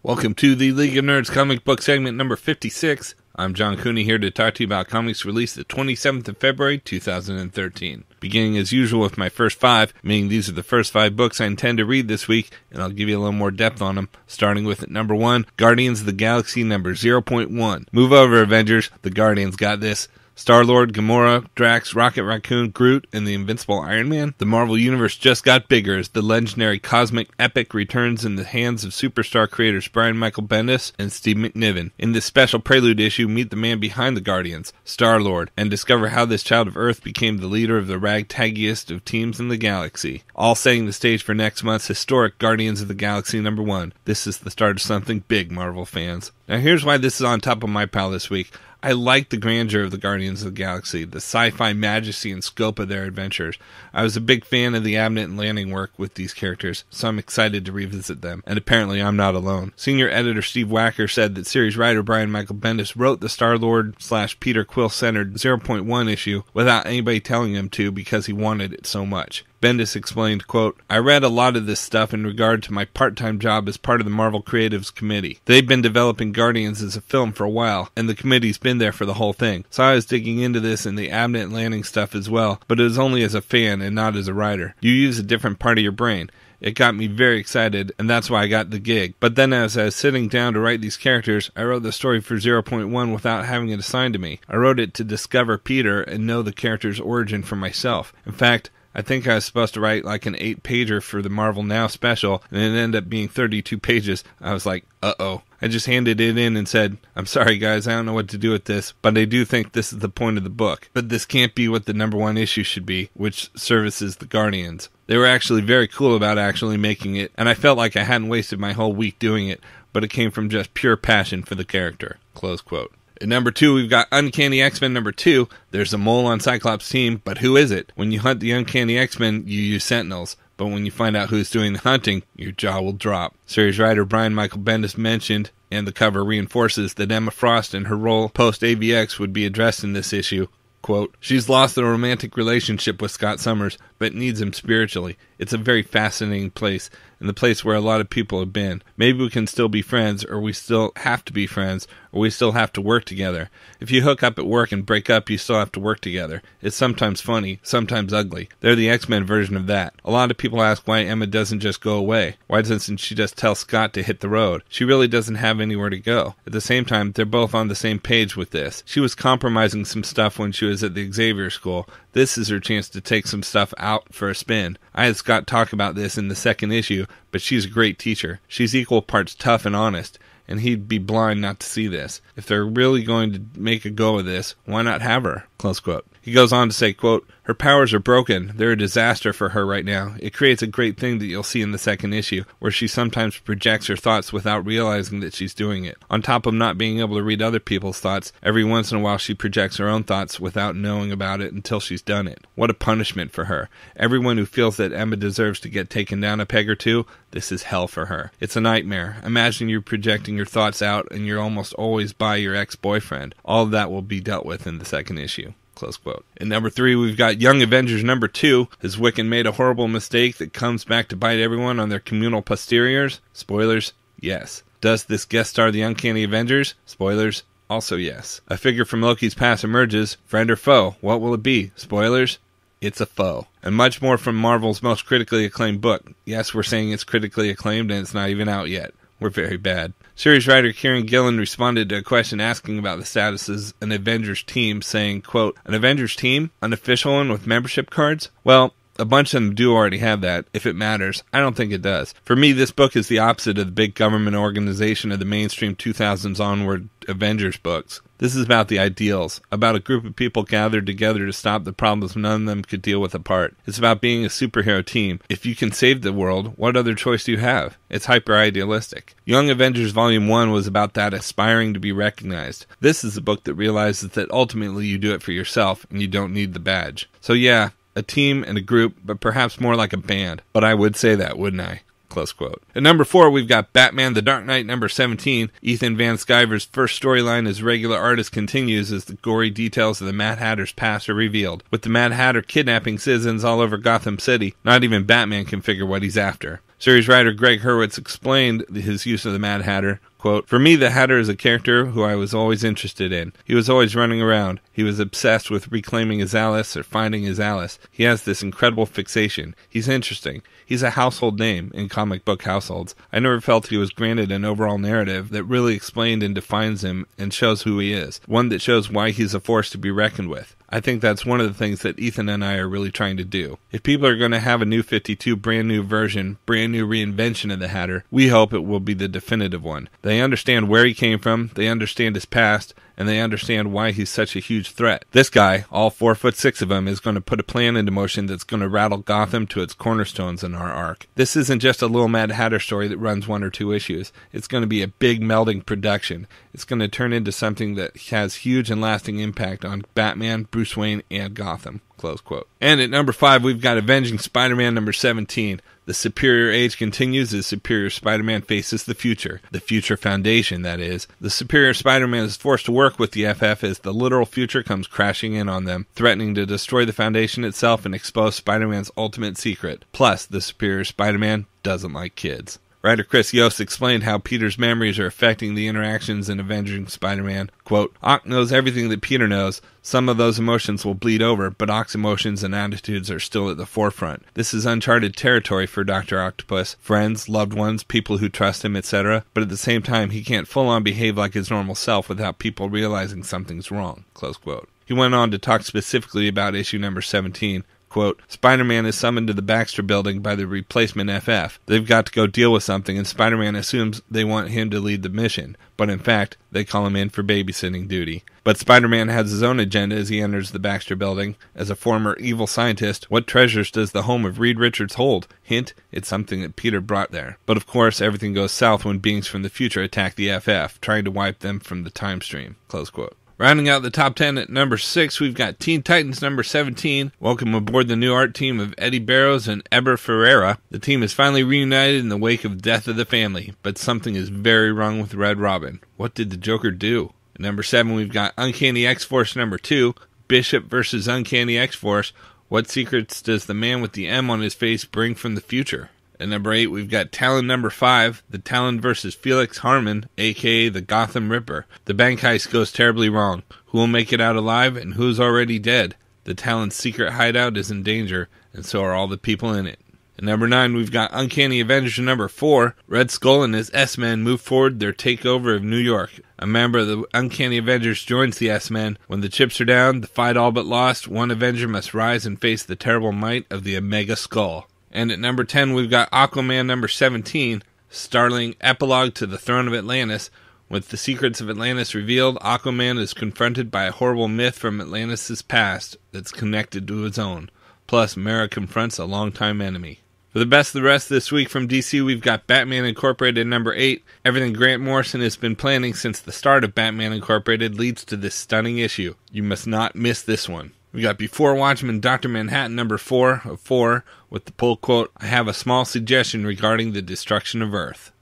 Welcome to the League of Nerds comic book segment number 56. I'm John Cooney here to talk to you about comics released the 27th of February, 2013. Beginning as usual with my first five, meaning these are the first 5 books I intend to read this week, and I'll give you a little more depth on them, starting with at number 1, Guardians of the Galaxy number 0.1. Move over, Avengers, the Guardians got this. Star-Lord, Gamora, Drax, Rocket Raccoon, Groot, and the Invincible Iron Man? The Marvel Universe just got bigger as the legendary cosmic epic returns in the hands of superstar creators Brian Michael Bendis and Steve McNiven. In this special prelude issue, meet the man behind the Guardians, Star-Lord, and discover how this child of Earth became the leader of the ragtaggiest of teams in the galaxy. All setting the stage for next month's historic Guardians of the Galaxy number 1. This is the start of something big, Marvel fans. Now here's why this is on top of my pile this week. I like the grandeur of the Guardians of the Galaxy, the sci-fi majesty and scope of their adventures. I was a big fan of the Abnett and Lanning work with these characters, so I'm excited to revisit them, and apparently I'm not alone. Senior editor Steve Wacker said that series writer Brian Michael Bendis wrote the Star-Lord/Peter Quill-centered 0.1 issue without anybody telling him to because he wanted it so much. Bendis explained, quote, I read a lot of this stuff in regard to my part-time job as part of the Marvel Creatives Committee. They've been developing Guardians as a film for a while, and the committee's been there for the whole thing. So I was digging into this and the Abnett and Lanning stuff as well, but it was only as a fan and not as a writer. You use a different part of your brain. It got me very excited, and that's why I got the gig. But then as I was sitting down to write these characters, I wrote the story for 0.1 without having it assigned to me. I wrote it to discover Peter and know the character's origin for myself. In fact, I think I was supposed to write like an 8-pager for the Marvel Now special, and it ended up being 32 pages. I was like, uh-oh. I just handed it in and said, I'm sorry guys, I don't know what to do with this, but I do think this is the point of the book. But this can't be what the number 1 issue should be, which services the Guardians. They were actually very cool about actually making it, and I felt like I hadn't wasted my whole week doing it, but it came from just pure passion for the character. Close quote. At number 2, we've got Uncanny X-Men number 2. There's a mole on Cyclops' team, but who is it? When you hunt the Uncanny X-Men, you use Sentinels. But when you find out who's doing the hunting, your jaw will drop. Series writer Brian Michael Bendis mentioned, and the cover reinforces, that Emma Frost and her role post-AVX would be addressed in this issue. Quote, she's lost a romantic relationship with Scott Summers, but needs him spiritually. It's a very fascinating place, and the place where a lot of people have been. Maybe we can still be friends, or we still have to be friends, or we still have to work together. If you hook up at work and break up, you still have to work together. It's sometimes funny, sometimes ugly. They're the X-Men version of that. A lot of people ask why Emma doesn't just go away. Why doesn't she just tell Scott to hit the road? She really doesn't have anywhere to go. At the same time, they're both on the same page with this. She was compromising some stuff when she was at the Xavier School. This is her chance to take some stuff out for a spin. I had Scott talk about this in the 2nd issue, but she's a great teacher. She's equal parts tough and honest, and he'd be blind not to see this. If they're really going to make a go of this, why not have her? Close quote. He goes on to say, quote, her powers are broken. They're a disaster for her right now. It creates a great thing that you'll see in the 2nd issue, where she sometimes projects her thoughts without realizing that she's doing it. On top of not being able to read other people's thoughts, every once in a while she projects her own thoughts without knowing about it until she's done it. What a punishment for her. Everyone who feels that Emma deserves to get taken down a peg or two, this is hell for her. It's a nightmare. Imagine you're projecting your thoughts out and you're almost always by your ex-boyfriend. All of that will be dealt with in the 2nd issue. Close quote. At number 3, we've got Young Avengers number 2. Has Wiccan made a horrible mistake that comes back to bite everyone on their communal posteriors? Spoilers, yes. Does this guest star the Uncanny Avengers? Spoilers, also yes. A figure from Loki's past emerges. Friend or foe? What will it be? Spoilers, it's a foe. And much more from Marvel's most critically acclaimed book. Yes, we're saying it's critically acclaimed and it's not even out yet. We're very bad. Series writer Kieran Gillen responded to a question asking about the status as an Avengers team, saying, quote, an Avengers team? Unofficial one with membership cards? Well, a bunch of them do already have that, if it matters. I don't think it does. For me, this book is the opposite of the big government organization of the mainstream 2000s onward Avengers books. This is about the ideals, about a group of people gathered together to stop the problems none of them could deal with apart. It's about being a superhero team. If you can save the world, what other choice do you have? It's hyper-idealistic. Young Avengers Volume 1 was about that aspiring to be recognized. This is a book that realizes that ultimately you do it for yourself and you don't need the badge. So yeah, a team and a group, but perhaps more like a band. But I would say that, wouldn't I? Close quote. At number 4, we've got Batman The Dark Knight number 17. Ethan Van Sciver's first storyline as regular artist continues as the gory details of the Mad Hatter's past are revealed. With the Mad Hatter kidnapping citizens all over Gotham City, not even Batman can figure what he's after. Series writer Greg Hurwitz explained his use of the Mad Hatter, quote, "For me, the Hatter is a character who I was always interested in. He was always running around. He was obsessed with reclaiming his Alice or finding his Alice. He has this incredible fixation. He's interesting. He's a household name in comic book households. I never felt he was granted an overall narrative that really explained and defines him and shows who he is, one that shows why he's a force to be reckoned with. I think that's one of the things that Ethan and I are really trying to do. If people are going to have a new 52 brand new version, brand new reinvention of the Hatter, we hope it will be the definitive one. They understand where he came from, they understand his past, and they understand why he's such a huge threat. This guy, all 4'6" of him, is going to put a plan into motion that's going to rattle Gotham to its cornerstones in our arc. This isn't just a little Mad Hatter story that runs 1 or 2 issues. It's going to be a big melding production. It's going to turn into something that has huge and lasting impact on Batman, Bruce Wayne, and Gotham." Close quote. And at number 5, we've got Avenging Spider-Man number 17. The superior age continues as Superior Spider-Man faces the future foundation, that is. The Superior Spider-Man is forced to work with the FF as the literal future comes crashing in on them, threatening to destroy the foundation itself and expose Spider-Man's ultimate secret. Plus, the Superior Spider-Man doesn't like kids. Writer Chris Yost explained how Peter's memories are affecting the interactions in Avenging Spider-Man. Quote, "Ock knows everything that Peter knows. Some of those emotions will bleed over, but Ock's emotions and attitudes are still at the forefront. This is uncharted territory for Dr. Octopus. Friends, loved ones, people who trust him, etc. But at the same time, he can't full-on behave like his normal self without people realizing something's wrong." Close quote. He went on to talk specifically about issue number 17. Quote, "Spider-Man is summoned to the Baxter building by the replacement FF. They've got to go deal with something, and Spider-Man assumes they want him to lead the mission. But in fact, they call him in for babysitting duty. But Spider-Man has his own agenda as he enters the Baxter building. As a former evil scientist, what treasures does the home of Reed Richards hold? Hint, it's something that Peter brought there. But of course, everything goes south when beings from the future attack the FF, trying to wipe them from the time stream." Close quote. Rounding out the top 10 at number 6, we've got Teen Titans number 17. Welcome aboard the new art team of Eddie Barrows and Eber Ferreira. The team is finally reunited in the wake of Death of the Family, but something is very wrong with Red Robin. What did the Joker do? At number 7, we've got Uncanny X-Force number 2, Bishop versus Uncanny X-Force. What secrets does the man with the M on his face bring from the future? At number 8, we've got Talon number 5, the Talon versus Felix Harmon, a.k.a. the Gotham Ripper. The bank heist goes terribly wrong. Who will make it out alive, and who's already dead? The Talon's secret hideout is in danger, and so are all the people in it. At number 9, we've got Uncanny Avengers number 4. Red Skull and his S-Men move forward their takeover of New York. A member of the Uncanny Avengers joins the S-Men. When the chips are down, the fight all but lost, one Avenger must rise and face the terrible might of the Omega Skull. And at number 10, we've got Aquaman number 17, startling epilogue to the Throne of Atlantis. With the secrets of Atlantis revealed, Aquaman is confronted by a horrible myth from Atlantis' past that's connected to his own. Plus, Mara confronts a longtime enemy. For the best of the rest this week from DC, we've got Batman Incorporated number 8. Everything Grant Morrison has been planning since the start of Batman Incorporated leads to this stunning issue. You must not miss this one. We got Before Watchmen, Dr. Manhattan number 4 of 4 with the pull quote, "I have a small suggestion regarding the destruction of Earth."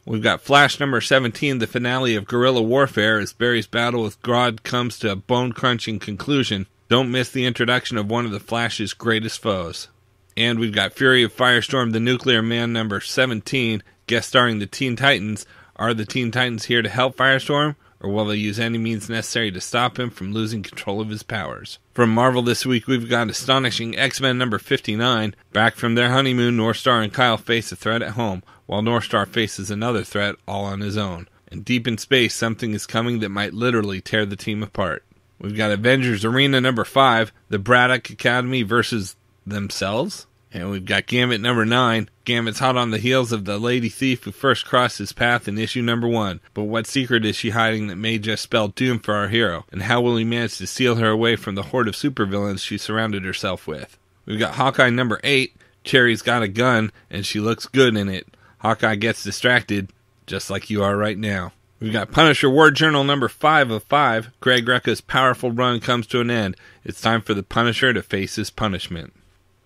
We've got Flash number 17, the finale of guerrilla warfare as Barry's battle with Grodd comes to a bone-crunching conclusion. Don't miss the introduction of one of the Flash's greatest foes. And we've got Fury of Firestorm, the Nuclear Man number 17, guest starring the Teen Titans. Are the Teen Titans here to help Firestorm? Or will they use any means necessary to stop him from losing control of his powers? From Marvel this week, we've got Astonishing X-Men number 59. Back from their honeymoon, Northstar and Kyle face a threat at home, while Northstar faces another threat all on his own. And deep in space, something is coming that might literally tear the team apart. We've got Avengers Arena number 5, the Braddock Academy versus themselves. And we've got Gambit number 9. Gambit's hot on the heels of the lady thief who first crossed his path in issue number 1. But what secret is she hiding that may just spell doom for our hero? And how will he manage to seal her away from the horde of supervillains she surrounded herself with? We've got Hawkeye number 8. Cherry's got a gun, and she looks good in it. Hawkeye gets distracted, just like you are right now. We've got Punisher War Journal number 5 of 5. Greg Rucka's powerful run comes to an end. It's time for the Punisher to face his punishment.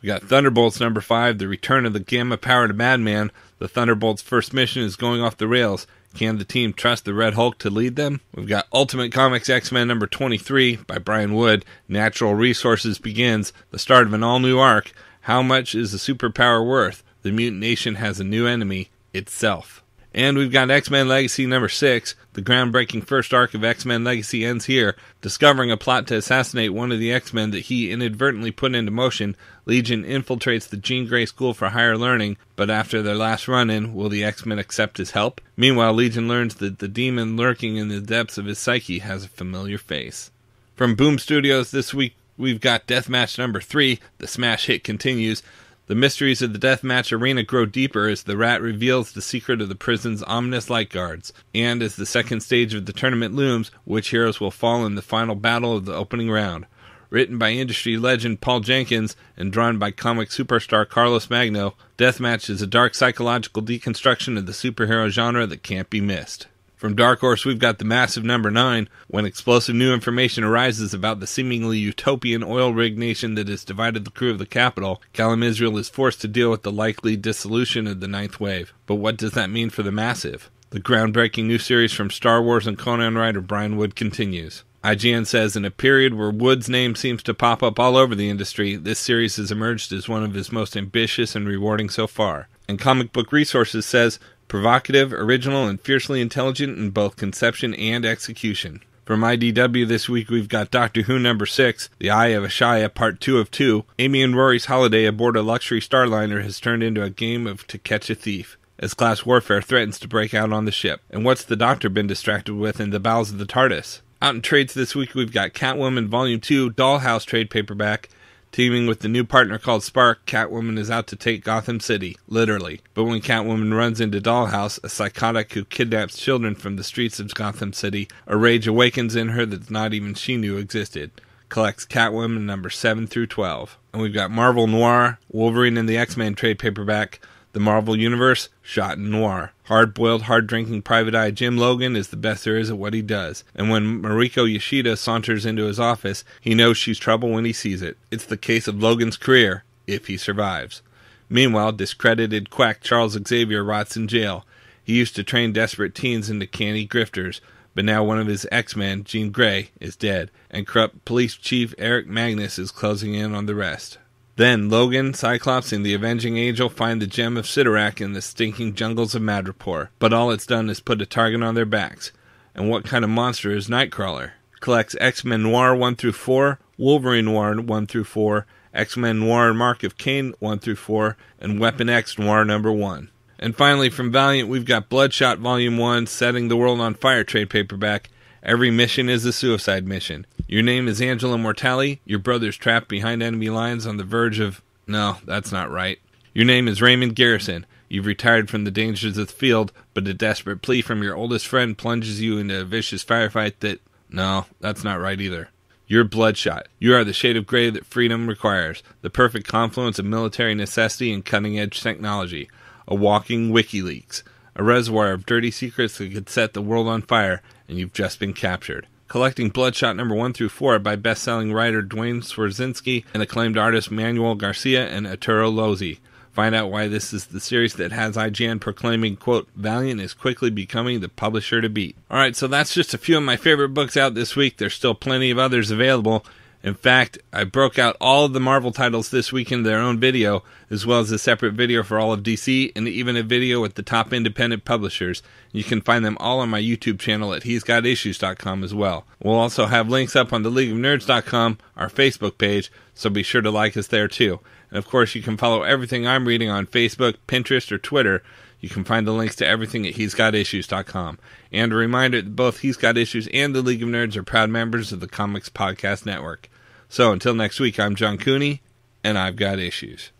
We got Thunderbolts number 5, the return of the gamma-powered madman. The Thunderbolts' first mission is going off the rails. Can the team trust the Red Hulk to lead them? We've got Ultimate Comics X-Men number 23 by Brian Wood. Natural Resources begins, the start of an all-new arc. How much is the superpower worth? The mutant nation has a new enemy, itself. And we've got X-Men Legacy number 6. The groundbreaking first arc of X-Men Legacy ends here. Discovering a plot to assassinate one of the X-Men that he inadvertently put into motion, Legion infiltrates the Jean Grey School for Higher Learning, but after their last run-in, will the X-Men accept his help? Meanwhile, Legion learns that the demon lurking in the depths of his psyche has a familiar face. From Boom Studios this week, we've got Deathmatch number 3. The smash hit continues. The mysteries of the Deathmatch Arena grow deeper as the Rat reveals the secret of the prison's ominous light guards. And as the second stage of the tournament looms, which heroes will fall in the final battle of the opening round? Written by industry legend Paul Jenkins and drawn by comic superstar Carlos Magno, Deathmatch is a dark psychological deconstruction of the superhero genre that can't be missed. From Dark Horse, we've got the massive number 9. When explosive new information arises about the seemingly utopian oil rig nation that has divided the crew of the Capitol, Callum Israel is forced to deal with the likely dissolution of the Ninth Wave. But what does that mean for the massive? The groundbreaking new series from Star Wars and Conan writer Brian Wood continues. IGN says, in a period where Wood's name seems to pop up all over the industry, this series has emerged as one of his most ambitious and rewarding so far. And Comic Book Resources says, provocative, original, and fiercely intelligent in both conception and execution. From IDW this week, we've got Doctor Who number 6, The Eye of Ashaya, Part 2 of 2. Amy and Rory's holiday aboard a luxury starliner has turned into a game of to catch a thief, as class warfare threatens to break out on the ship. And what's the Doctor been distracted with in the bowels of the TARDIS? Out in trades this week, we've got Catwoman Volume 2, Dollhouse trade paperback. Teaming with the new partner called Spark, Catwoman is out to take Gotham City, literally. But when Catwoman runs into Dollhouse, a psychotic who kidnaps children from the streets of Gotham City, a rage awakens in her that not even she knew existed. Collects Catwoman number 7 through 12. And we've got Marvel Noir, Wolverine and the X-Men trade paperback, The Marvel Universe, shot in noir. Hard-boiled, hard-drinking Private Eye Jim Logan is the best there is at what he does. And when Mariko Yoshida saunters into his office, he knows she's trouble when he sees it. It's the case of Logan's career, if he survives. Meanwhile, discredited quack Charles Xavier rots in jail. He used to train desperate teens into canny grifters, but now one of his X-Men, Jean Grey, is dead, and corrupt police chief Eric Magnus is closing in on the rest. Then Logan, Cyclops, and the Avenging Angel find the gem of Sidorak in the stinking jungles of Madripoor, but all it's done is put a target on their backs. And what kind of monster is Nightcrawler? Collects X-Men Noir 1 through 4, Wolverine Noir 1 through 4, X-Men Noir Mark of Cain 1 through 4, and Weapon X Noir number 1. And finally, from Valiant, we've got Bloodshot Volume 1, Setting the World on Fire trade paperback. Every mission is a suicide mission. Your name is Angela Mortali. Your brother's trapped behind enemy lines on the verge of... No, that's not right. Your name is Raymond Garrison. You've retired from the dangers of the field, but a desperate plea from your oldest friend plunges you into a vicious firefight that... No, that's not right either. You're Bloodshot. You are the shade of gray that freedom requires. The perfect confluence of military necessity and cutting-edge technology. A walking WikiLeaks. A reservoir of dirty secrets that could set the world on fire, and you've just been captured. Collecting Bloodshot number 1 through 4 by best-selling writer Dwayne Swarzinski and acclaimed artists Manuel Garcia and Arturo Lozzi. Find out why this is the series that has IGN proclaiming, quote, Valiant is quickly becoming the publisher to beat. Alright, so that's just a few of my favorite books out this week. There's still plenty of others available. In fact, I broke out all of the Marvel titles this week in their own video, as well as a separate video for all of DC, and even a video with the top independent publishers. You can find them all on my YouTube channel at he'sgotissues.com as well. We'll also have links up on the leagueofnerds.com, our Facebook page, so be sure to like us there too. And of course, you can follow everything I'm reading on Facebook, Pinterest, or Twitter. You can find the links to everything at he'sgotissues.com. And a reminder that both He's Got Issues and the League of Nerds are proud members of the Comics Podcast Network. So until next week, I'm John Cooney, and I've got issues.